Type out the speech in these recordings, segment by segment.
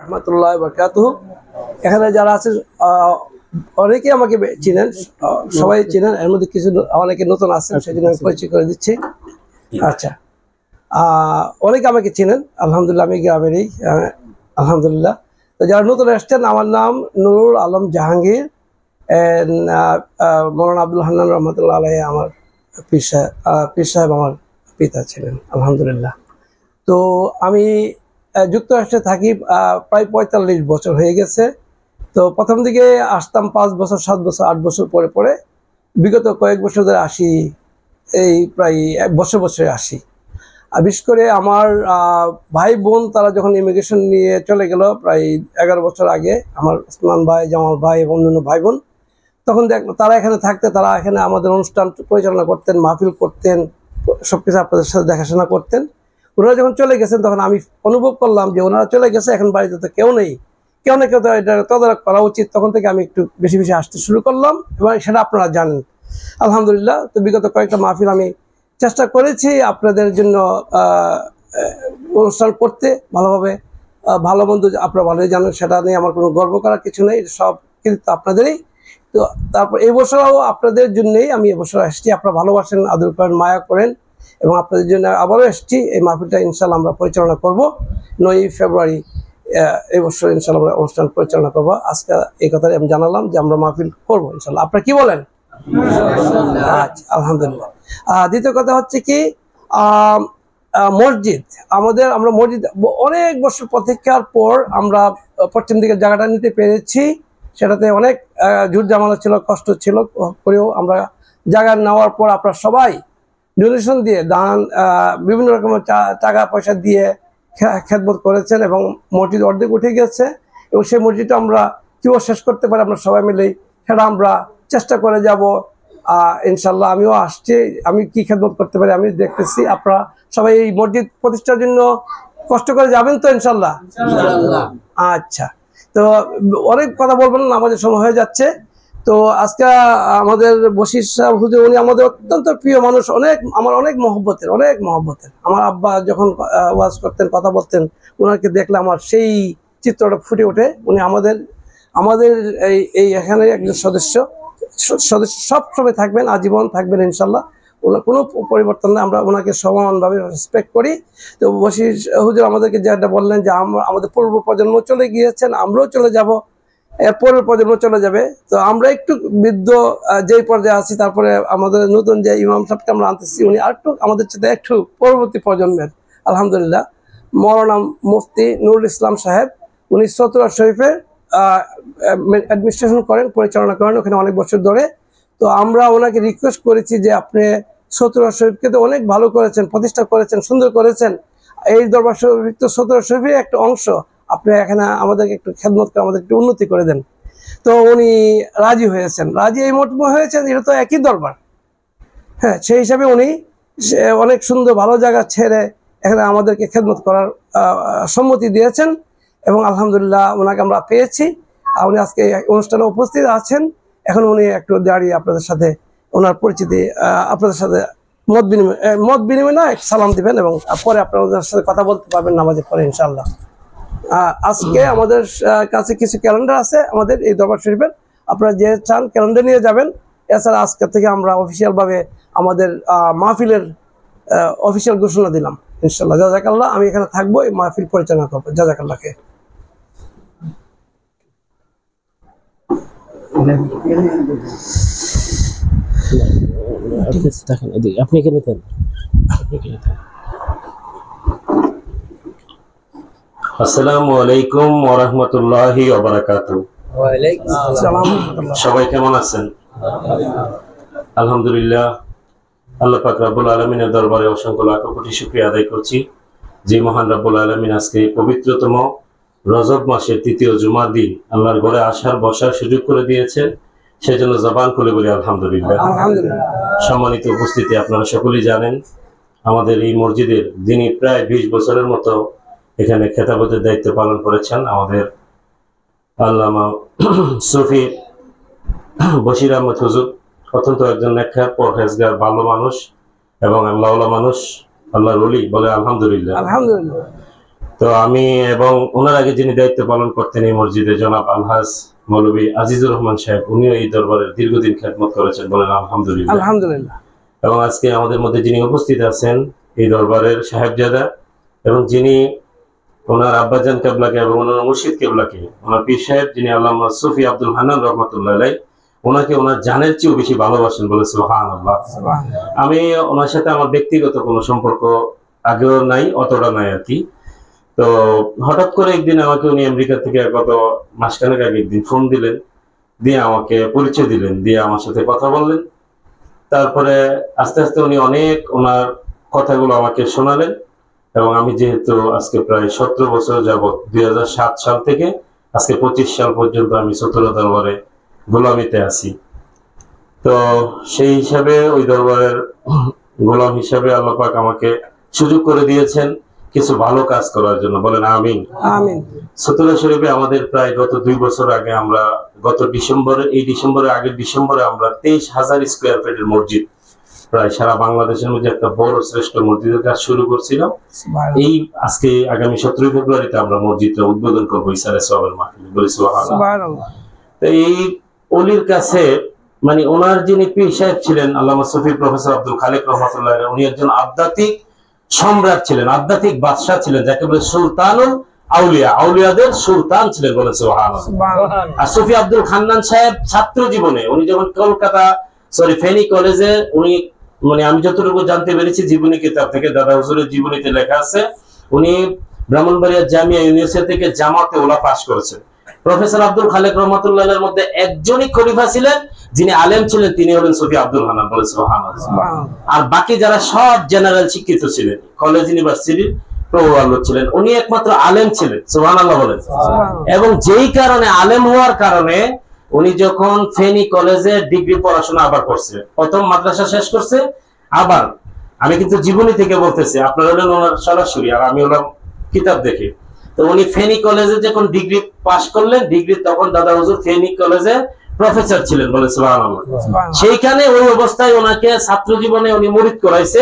রহমতুল্লাহ বরকাতুহু। এখানে যারা আছেন অনেকেই আমাকে চিনেন, সবাই চিনেন, এর মধ্যে কিছু অনেকে নতুন আছেন, সেই জন্য আমি পরিচয় করে দিচ্ছি। আচ্ছা, অনেকে আমাকে চিনেন, আলহামদুলিল্লাহ, আমি গ্রামেরই, আলহামদুলিল্লাহ। তো যারা নতুন আসছেন, আমার নাম নুরুল আলম জাহাঙ্গীর, মৌলানা আব্দুল হান্নান রহমতুল্লাহ আলাইহি আমার পীর সাহেব আমার পিতা ছিলেন, আলহামদুলিল্লাহ। তো আমি যুক্তরাষ্ট্রে থাকি প্রায় ৪৫ বছর হয়ে গেছে। তো প্রথম দিকে আসতাম 5 বছর, 7 বছর, 8 বছর পরে পরে, বিগত কয়েক বছর ধরে আসি, এই প্রায় বছর বছরে আসি। আর বিশেষ করে আমার ভাই বোন তারা যখন ইমিগ্রেশন নিয়ে চলে গেল প্রায় 11 বছর আগে, আমার ওসমান ভাই, জামাল ভাই এবং অন্যান্য ভাই বোন, তখন তারা এখানে থাকতে, তারা এখানে আমাদের অনুষ্ঠান পরিচালনা করতেন, মাহফিল করতেন, সবকিছু আপনাদের সাথে দেখাশোনা করতেন। ওনারা যখন চলে গেছেন তখন আমি অনুভব করলাম যে ওনারা চলে গেছে, এখন বাড়িতে তো কেউ নেই, কেউ না কেউ তো এটা তদারক করা উচিত। তখন থেকে আমি একটু বেশি বেশি আসতে শুরু করলাম, এবং সেটা আপনারা জানেন, আলহামদুলিল্লাহ। তো বিগত কয়েকটা মাহফিল আমি চেষ্টা করেছি আপনাদের জন্য অনুষ্ঠান করতে ভালোভাবে, ভালো মন্দ আপনারা ভালোই জানেন, সেটা নিয়ে আমার কোনো গর্ব করার কিছু নেই, সব কিন্তু আপনাদেরই। তো তারপর এবছরও আপনাদের জন্যই আমি এবছর এসেছি, আপনারা ভালোবাসেন, আদর করেন, মায়া করেন, এবং আপনাদের জন্য আবারও এসেছি। এই মাহফিলটা ইনশাল্লাহ আমরা পরিচালনা করব 9ই ফেব্রুয়ারি এবছর ইনশাল্লাহ আমরা অনুষ্ঠান পরিচালনা করব। আজকে এই কথাই আমি জানালাম যে আমরা মাহফিল করবো ইনশাল্লাহ। আপনারা কি বলেন? আচ্ছা, আলহামদুলিল্লাহ। দ্বিতীয় কথা হচ্ছে কি, মসজিদ, আমরা মসজিদ অনেক বছর প্রতীক্ষার পর আমরা পশ্চিম দিকের জায়গাটা নিতে পেরেছি। সেটাতে অনেক ঝুট ঝামেলা ছিল, কষ্ট ছিল, করেও আমরা জায়গা নেওয়ার পর আপনারা সবাই ডোনেশন দিয়ে, দান, বিভিন্ন রকমের টাকা পয়সা দিয়ে খেদমত করেছেন, এবং মসজিদ অর্ধেক উঠে গেছে, এবং সেই মসজিদটা আমরা কীভাবে শেষ করতে পারি আমরা সবাই মিলেই সেটা আমরা চেষ্টা করে যাব ইনশাল্লাহ। আমিও আসছি, আমি কি খেদমত করতে পারি আমি দেখতেছি। আপনারা সবাই এই মসজিদ প্রতিষ্ঠার জন্য কষ্ট করে যাবেন তো ইনশাল্লাহ? আচ্ছা, তো অনেক কথা বলবেন না, আমাদের সময় হয়ে যাচ্ছে। তো আজকে আমাদের বশির সাহেব হুজুর, উনি আমাদের অত্যন্ত প্রিয় মানুষ, আমার অনেক মহব্বতের। আমার আব্বা যখন ওয়াজ করতেন, কথা বলতেন, ওনাকে দেখলে আমার সেই চিত্রটা ফুটে ওঠে। উনি আমাদের এই এখানে একজন সদস্য সব সময় থাকবেন, আজীবন থাকবেন ইনশাল্লাহ। ওনার কোনো পরিবর্তন নেই, আমরা ওনাকে সমানভাবে রেসপেক্ট করি। তো বশির হুজুর আমাদেরকে যেটা বললেন যে আমাদের পূর্ব প্রজন্ম চলে গিয়েছেন, আমরাও চলে যাব, পরের প্রজন্ম চলে যাবে। তো আমরা একটু বৃদ্ধ যেই পর্যায়ে আছি, তারপরে আমাদের নতুন যে ইমাম সাহেবকে আমরা আনতেছি, উনি আরেকটু আমাদের সাথে একটু পরবর্তী প্রজন্মের, আলহামদুলিল্লাহ। মৌলানা মুফতি নুরুল ইসলাম সাহেব, উনি চতুরা শরীফের অ্যাডমিনিস্ট্রেশন করেন, পরিচালনা করেন ওখানে অনেক বছর ধরে। তো আমরা ওনাকে রিকোয়েস্ট করেছি যে আপনি চতুরা শরীফকে তো অনেক ভালো করেছেন, প্রতিষ্ঠা করেছেন, সুন্দর করেছেন, এই দরবার শরীফ তো চতুরা শরীফের একটা অংশ, আপনি এখানে আমাদেরকে একটু খেদমত করে আমাদের একটু উন্নতি করে দেন। তো উনি রাজি হয়েছেন, এই মর্মে হয়েছেন, এটা তো একই দরবার, হ্যাঁ। সেই হিসাবে উনি অনেক সুন্দর ভালো জায়গা ছেড়ে এখানে আমাদেরকে খেদমত করার সম্মতি দিয়েছেন, এবং আলহামদুলিল্লাহ ওনাকে আমরা পেয়েছি। উনি আজকে অনুষ্ঠানে উপস্থিত আছেন। এখন উনি একটু দাঁড়িয়ে আপনাদের সাথে ওনার পরিচিতি, আপনাদের সাথে মত বিনিময় না, সালাম দিবেন, এবং পরে আপনাদের সাথে কথা বলতে পারবেন নামাজের পরে ইনশাআল্লাহ। আজকে আমাদের কাছে কিছু ক্যালেন্ডার আছে আমাদের এই দরবার শরীফের, আপনারা যে চান ক্যালেন্ডার নিয়ে যাবেন। এছাড়া আজকে থেকে আমরা অফিসিয়াল ভাবে আমাদের মাহফিলের অফিসিয়াল ঘোষণা দিলাম ইনশাআল্লাহ। জাযাকাল্লাহ। আমি এখানে থাকবো, এই মাহফিল পরিচালনা করবো। জাযাকাল্লাহকে। আপনি এখানে থাকেন। আসসালামু আলাইকুম ওয়া রাহমাতুল্লাহি ওয়া বারাকাতুহু। ওয়া আলাইকুম আসসালাম। সবাই কেমন আছেন? আলহামদুলিল্লাহ, আল্লাহ পাক রব্বুল আলামিনের দরবারে অসংখ্য লাখ কোটি শুকরিয়া আদায় করছি যে মহান রব্বুল আলামিন আজকে পবিত্রতম রজব মাসের ৩য় জুমার দিন আল্লাহর ঘরে আসার বসার সুযোগ করে দিয়েছেন। সেজন্য জবান খুলে বলি আলহামদুলিল্লাহ। সম্মানিত উপস্থিতি, আপনারা সকলেই জানেন আমাদের এই মসজিদের যিনি প্রায় 20 বছরের মতো এখানে খেতাবতের দায়িত্ব পালন করেছেন, আমাদের আল্লামা সুফি বশির আহমদ হুজুর, অত্যন্ত একজন নেককার, পরহেজগার, ভালো মানুষ এবং আল্লাহওয়ালা মানুষ, আল্লাহর ওলি, বলে আলহামদুলিল্লাহ। আলহামদুলিল্লাহ। তো তো আমি এবং ওনার আগে যিনি দায়িত্ব পালন করতেন এই মসজিদে জনাব আলহাজ মৌলভী আজিজুর রহমান সাহেব, উনিও এই দরবারের দীর্ঘদিন খেদমত করেছেন, বলেন আলহামদুলিল্লাহ। আলহামদুলিল্লাহ। এবং আজকে আমাদের মধ্যে যিনি উপস্থিত আছেন এই দরবারের সাহেবজাদা, এবং যিনি ওনার আব্বাজান কেবলাকে এবং ওনার মুর্শিদ কেবলাকে, ওনার পীর সাহেব যিনি আল্লামা সুফি আব্দুল হান্নান রহমতুল্লাহ আলাইহি, ওনাকে ওনার জানের চেয়েও বেশি ভালোবাসেন, বলে সুবহানাল্লাহ। আমি ওনার সাথে আমার ব্যক্তিগত কোনো সম্পর্ক আগেও নাই, অতটা নাই আর কি। তো হঠাৎ করে একদিন আমাকে উনি আমেরিকা থেকে গত মাসখানেক আগে একদিন ফোন দিলেন, দিয়ে আমাকে পরিচয় দিলেন, দিয়ে আমার সাথে কথা বললেন। তারপরে আস্তে আস্তে উনি অনেক ওনার কথাগুলো আমাকে শোনালেন, এবং আমি যেহেতু আজকে প্রায় 17 বছর যাবৎ 2007 সাল থেকে আজকে 25 সাল পর্যন্ত আমি চতুর্থ দরবারে গোলামিতে আছি। তো সেই হিসাবে ওই দরবারের গোলাম হিসাবে আল্লাহ পাক আমাকে সুযোগ করে দিয়েছেন কিছু ভালো কাজ করার জন্য, বলেন আমিন। আমিন। সতুরা শরীফে আমাদের প্রায় গত 2 বছর আগে আমরা গত ডিসেম্বরে, এই ডিসেম্বরের আগের ডিসেম্বরে আমরা 23,000 স্কয়ার ফিটের মসজিদ, প্রায় সারা বাংলাদেশের মধ্যে একটা বড় শ্রেষ্ঠ মসজিদের কাজ শুরু করছিলাম। এই আজকে আগামী 17 ফেব্রুয়ারিতে আমরা মসজিদটা উদ্বোধন করবো ইসারে সওয়াবের মাহফিল, বলি সুবহানাল্লাহ। তো এই অলির কাছে মানে ওনার যিনি পীর সাহেব ছিলেন আল্লামা সুফি প্রফেসর আব্দুল খালেক রহমাতুল্লাহ, উনি একজন আধ্যাত্মিক সম্রাট ছিলেন, আধ্যাত্মিক বাদশাহ ছিলেন, যাকে বলে সুলতানুল আউলিয়া, আউলিয়াদের সুলতান ছিলেন, বলে সুবহানাল্লাহ। আর সুফি আব্দুল খান্নান সাহেব ছাত্র জীবনে উনি যখন কলকাতা ফেনী কলেজে উনি মানে আমি যতটুকু জানতে পেরেছি জীবনী কিতাব থেকে, দাদা হুজুরের জীবনীতে লেখা আছে, উনি ব্রাহ্মণবাড়িয়া জামিয়া ইউনিভার্সিটি থেকে জামাতে ওলা পাস করেছেন। প্রফেসর আব্দুল খালেক রহমাতুল্লাহ এর মধ্যে একজনই খলিফা ছিলেন যিনি আলেম ছিলেন, তিনি হলেন সুফি আব্দুল হান্নান, বলে সুবহানাল্লাহ। আর বাকি যারা সব জেনারেল শিক্ষিত ছিলেন, কলেজ ইউনিভার্সিটির প্রভাবক ছিলেন, উনি একমাত্র আলেম ছিলেন, সুবহানাল্লাহ বলেন। এবং যেই কারণে আলেম হওয়ার কারণে উনি যখন ফেনী কলেজে ডিগ্রি পড়াশোনা আবার করছে, প্রথম মাদ্রাসা শেষ করছে, আবার আমি কিন্তু জীবনী থেকে বলতেছি, আপনারা হলেন ওনার সরাসরি আর আমি হলাম কিতাব দেখে। তো উনি ফেনী কলেজে যখন ডিগ্রি পাশ করলেন, ডিগ্রি তখন দাদা হুজুর ফেনী কলেজে প্রফেসর ছিলেন, বলে সুবহানাল্লাহ। সেইখানে ওই অবস্থায় ওনাকে ছাত্র জীবনে উনি মুরিদ করাইছে,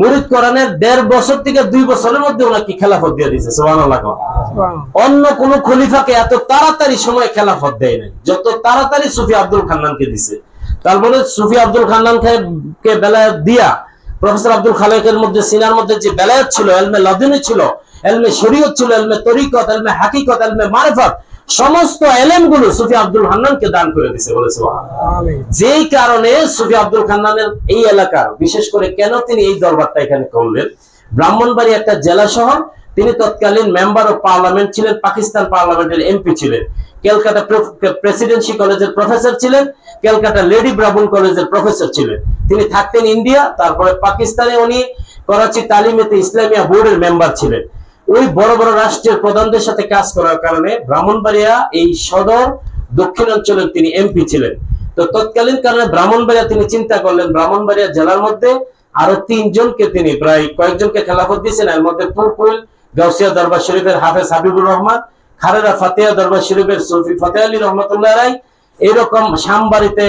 মুরিদ করানোর 1.5 বছর থেকে 2 বছরের মধ্যে ওনাকে খেলাফত দিয়ে দিয়েছে, সুবহানাল্লাহ। অন্য কোন খলিফাকে এত তাড়াতাড়ি সময় খেলাফত দেয় নাই যত তাড়াতাড়ি সুফি আব্দুল খান্নানকে দিছে। তারপরে সুফি আব্দুল খান্নানকে বেলায়েত দিয়া প্রফেসর আব্দুল খালেকের মধ্যে সিনার মধ্যে যে বেলায়েত ছিল, ইলমে লাদুনী ছিল, ইলমে শরীয়ত ছিল, ইলমে তরিকত, ইলমে হাকিকত, ইলমে মারিফত, সমস্ত এলেমগুলো সুফি আব্দুল হান্নানকে দান করে দিয়েছে, বলে সুবহানাল্লাহ। আমিন। যেই কারণে সুফি আব্দুল খান্নানের এই এলাকার বিশেষ করে কেন তিনি এই দরবারটা এখানে করলেন, ব্রাহ্মণবাড়ি একটা জেলা শহর, তিনি তৎকালীন মেম্বার অফ পার্লামেন্ট ছিলেন, পাকিস্তান পার্লামেন্টের এমপি ছিলেন, ক্যালকাটা প্রেসিডেন্সি কলেজের প্রফেসর ছিলেন, ক্যালকাটা লেডি ব্রাহ্মণ কলেজের প্রফেসর ছিলেন। তিনি থাকতেন ইন্ডিয়া, তারপরে পাকিস্তানে উনি করাচি তালিমেতে ইসলামিয়া বোর্ডের মেম্বার ছিলেন। ওই বড় বড় রাষ্ট্রের প্রধানদের সাথে কাজ করার কারণে ব্রাহ্মণবাড়িয়া এই সদর দক্ষিণাঞ্চলের তিনি এমপি ছিলেন। তো তৎকালীন কারণে ব্রাহ্মণবাড়িয়া তিনি চিন্তা করলেন বড়বাড়িয়া জেলার মধ্যে আরো 3 জনকে তিনি প্রায় কয়েকজনকে খেলাফত দিয়েছেন। এর মধ্যে পুরপুল গাউসিয়া দরবার শরীফের হাফেজ হাবিবুর রহমান, খারেরা ফাতেহা দরবার শরীফের সুফি ফতেহ আলী রহমাতুল্লাহ আলাইহি, এরকম শামবাড়িতে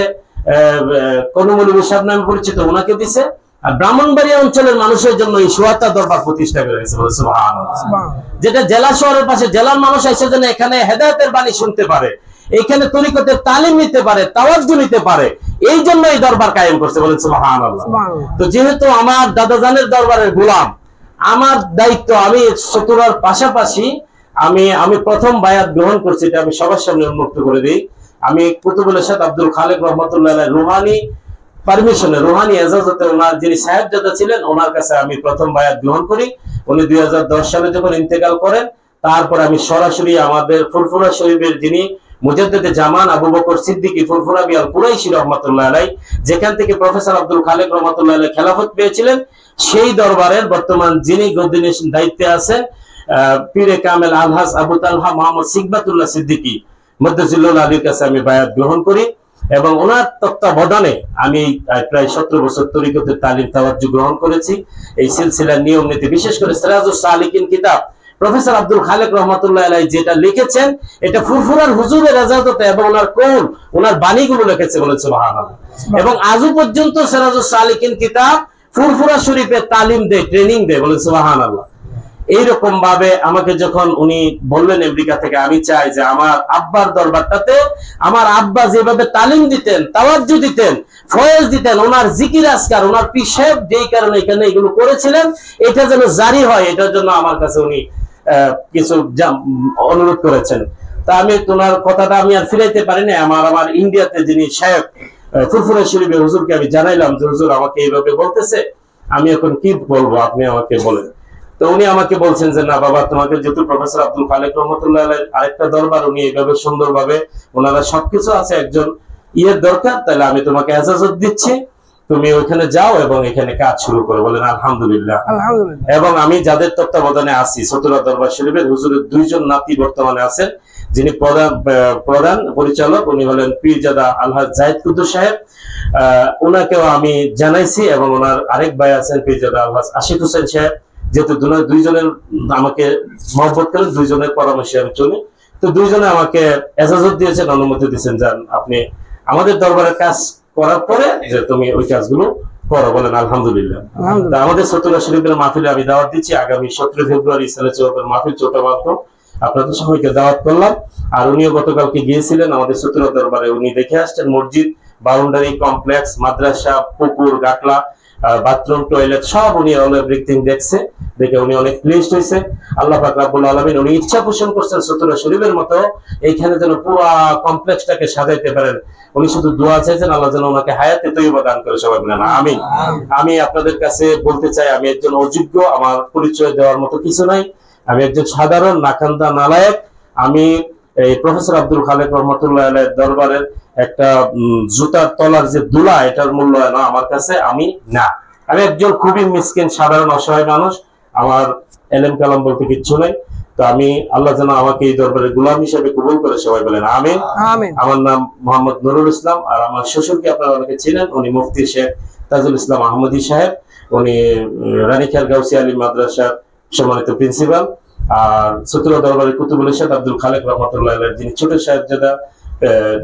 কনুমুল সাহেব নামে পরিচিত ওনাকে দিছে। আর ব্রাহ্মণবাড়িয়া অঞ্চলের মানুষের জন্য এই সুয়াতা দরবার প্রতিষ্ঠা করে গেছে, সুবহানাল্লাহ। যেটা জেলা শহরের পাশে, জেলার মানুষ এসে যেন এখানে হেদায়েতের বাণী শুনতে পারে, এখানে তরিকতের তালিম নিতে পারে, তাওয়াজ্জু নিতে পারে, এই জন্য এই দরবার কায়েম করছে, বলেন সুবহানাল্লাহ। তো যেহেতু আমার দাদাজানের দরবারের গোলাম, আমার দায়িত্ব, আমি সতুরার পাশাপাশি আমি প্রথম বায়াত গ্রহণ করছি, এটা আমি সবার সামনে উন্মুক্ত করে দিই। আমি কুতুবুল ইরশাদ আব্দুল খালেক রহমাতুল্লাহ আলাইহি রুহানি পারমিশনে, রুহানি এজাজতে ওনার যিনি সাহেবজাদা ছিলেন ওনার কাছে আমি প্রথম বায়াত গ্রহণ করি। উনি 2010 সালে যখন ইন্তেকাল করেন, তারপর আমি সরাসরি আমাদের ফুরফুরা শরীফের যিনি মুজাদ্দিদে জামান আবু বকর সিদ্দিকী ফুরফুরা বিআল কুরাইশি রহমাতুল্লাহ আলাইহি, যেখান থেকে প্রফেসর আব্দুল খালেক রহমাতুল্লাহ আলাইহি খেলাফত পেয়েছিলেন, সেই দরবারের বর্তমান যিনি গদ্দিনের দায়িত্বে আছেন পীরে কামেল আলহাজ আবু তালহা মুহাম্মদ সিকবাতুল্লাহ সিদ্দিকী মুদ্দাজিল্লুল আলীর কাছে আমি বায়াত গ্রহণ করি এবং ওনার তত্ত্বাবধানে আমি প্রায় 17 বছর তরিকতের তালিম তাওয়াজ্জু গ্রহণ করেছি। এই সিলসিলার নিয়ম নীতি, বিশেষ করে সিরাজুস সালিকিন কিতাব প্রফেসর আব্দুল খালেক রহমাতুল্লাহ আলাইহি যেটা লিখেছেন, এটা ফুরফুরার হুজুরের ইজাজতে এবং ওনার কৌল, ওনার বাণীগুলো লিখেছে, বলেন সুবহানাল্লাহ। এবং আজও পর্যন্ত সিরাজুস সালিকিন কিতাব ফুরফুরা শরীফে তালিম দেয়, ট্রেনিং দেয়, বলেন সুবহানাল্লাহ। এইরকম ভাবে আমাকে যখন উনি বললেন আমেরিকা থেকে, আমি চাই যে আমার আব্বার দরবারটাতে আমার আব্বা যেভাবে তালিম দিতেন, তাওয়াজ্জু দিতেন, ফয়েজ দিতেন, ওনার জিকির আজকার, ওনার পীর সাহেব যেই কারণে এখানে এগুলো করেছিলেন, এটা যেন জারি হয়, এটার জন্য আমার কাছে উনি কিছু অনুরোধ করেছেন। তা আমি তোমার কথাটা আমি আর ফিরাইতে পারিনি। আমার ইন্ডিয়াতে যিনি সাহেব ফুরফুরা শরীফের হুজুরকে আমি জানাইলাম যে হুজুর আমাকে এইভাবে বলতেছে, আমি এখন কি বলবো, আপনি আমাকে বলেন। তো উনি আমাকে বলছেন যে না বাবা, তোমাকে যেহেতু প্রফেসর আব্দুল খালেক রহমতুল্লাহ আরেকটা দরবার, উনি এইভাবে সুন্দরভাবে ওনারা সবকিছু আছে, একজন ইয়ের দরকার, তাহলে আমি তোমাকে এজাজত দিচ্ছি, তুমি ওইখানে যাও এবং এখানে কাজ শুরু করো। বলেন আলহামদুলিল্লাহ। এবং আমি যাদের তত্ত্বাবধানে আছি, চতুরা দরবার শরীফের হুজুরের 2 জন নাতি বর্তমানে আছেন, যিনি প্রধান পরিচালক, উনি হলেন পীরজাদা আলহাজ জাহিদ কুদ্দুস সাহেব, ওনাকেও আমি জানাইছি, এবং ওনার আরেক ভাই আছেন পীরজাদা আলহাজ আশিক হোসেন সাহেব। যেহেতু দুইজনের আমাকে মহব্বত করেন, 2 জনের পরামর্শে আমি চলি, তো 2 জনে আমাকে এজাজত দিয়েছেন, অনুমতি দিয়েছেন, যান আপনি আমাদের দরবারের কাজ করার পরে যে তুমি ওই কাজগুলো করো। বলেন আলহামদুলিল্লাহ। আমাদের চতুরা শরীফের মাহফিলে আমি দাওয়াত দিচ্ছি আগামী 17 ফেব্রুয়ারি ইসলামী চৌকের মাহফিল, ছোটমাত্র আপনাদের সবাইকে দাওয়াত করলাম। আর উনিও গতকালকে গিয়েছিলেন আমাদের চতুরা দরবারে, উনি দেখে আসছেন মসজিদ, বাউন্ডারি কমপ্লেক্স, মাদ্রাসা, পুকুর, গাটলা, বাথরুম, টয়লেট সব উনি অল এভরিথিং দেখছে, দেখে উনি অনেক প্লিজড হয়েছে। আল্লাহ পাক রব্বুল আলামিন উনি ইচ্ছা পোষণ করছেন চতুরা শরীফের মতো এইখানে যেন পুরো কমপ্লেক্সটাকে সাজাইতে পারেন। উনি শুধু দোয়া চাইছেন আল্লাহ যেন ওনাকে হায়াতে তৈয়বা দান করে, সবাই বলেন আমিন। আমি আপনাদের কাছে বলতে চাই, আমি একজন অযোগ্য, আমার পরিচয় দেওয়ার মতো কিছু নাই, আমি একজন সাধারণ নাকান্দা নালায়েক। আমি এই প্রফেসর আব্দুল খালেক রহমতুল্লাহ আলাইহির দরবারের একটা জুতার তলার যে দুলা, এটার মূল্য না আমার কাছে, আমি একজন খুবই মিসকিন সাধারণ অসহায় মানুষ, আমার এলেম কালাম বলতে কিচ্ছু নাই। তো আমি আল্লাহ যেন আমাকে এই দরবারে গোলাম হিসেবে কবুল করে, সবাই বলেন আমিন। আমার নাম মোহাম্মদ নুরুল ইসলাম, আর আমার শ্বশুরকে আপনারা অনেকে চিনেন, উনি মুফতি শেখ তাজুল ইসলাম আহমদী সাহেব, উনি রানীখাল গাউসিয়া আলী মাদ্রাসার সম্মানিত প্রিন্সিপাল। আর চতুরা দরবারের কুতুবুল ইরশাদ আব্দুল খালেক রহমতুল্লাহ আলাইহি যিনি ছোট সাহেবজাদা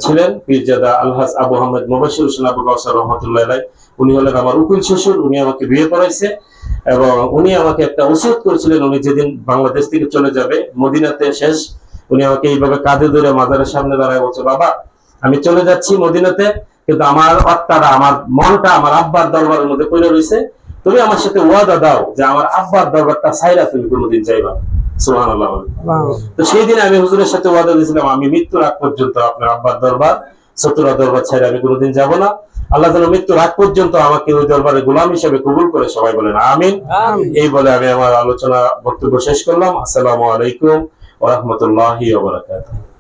ছিলেন, পীরজাদা আলহাজ আবু আহমেদ মুবাশশির হোসেন আবু কাউসার রহমতুল্লাহ আলাইহি, উনি হলেন আমার উকিল শ্বশুর। উনি আমাকে বিয়ে করাইছে এবং উনি আমাকে একটা ওসিয়ত করেছিলেন, উনি যেদিন বাংলাদেশ থেকে চলে যাবে, মদিনাতে শেষ, উনি আমাকে এইভাবে কাঁধে ধরে মাজারের সামনে দাঁড়ায় বলছে, বাবা আমি চলে যাচ্ছি মদিনাতে, কিন্তু আমার আত্মাটা, আমার মনটা আমার আব্বার দরবারের মধ্যে পড়ে রয়েছে, তুমি আমার সাথে ওয়াদা দাও যে আমার আব্বার দরবারটা ছাইরা তুমি কোনোদিন যাইবা। সুবহানাল্লাহ। তো সেই দিন আমি হুজুরের সাথে ওয়াদা দিয়েছিলাম, আমি মৃত্যুর আগ পর্যন্ত আপনার আব্বার দরবার, চতুরা দরবার ছাইরা আমি কোনোদিন যাব না। আল্লাহ যেন মৃত্যুর আগ পর্যন্ত আমাকে ওই দরবারে গোলাম হিসেবে কবুল করে, সবাই বলেন আমিন। এই বলে আমি আমার আলোচনা বক্তব্য শেষ করলাম। আসসালামু আলাইকুম ওয়া রাহমাতুল্লাহি ওয়া বারাকাতুহু।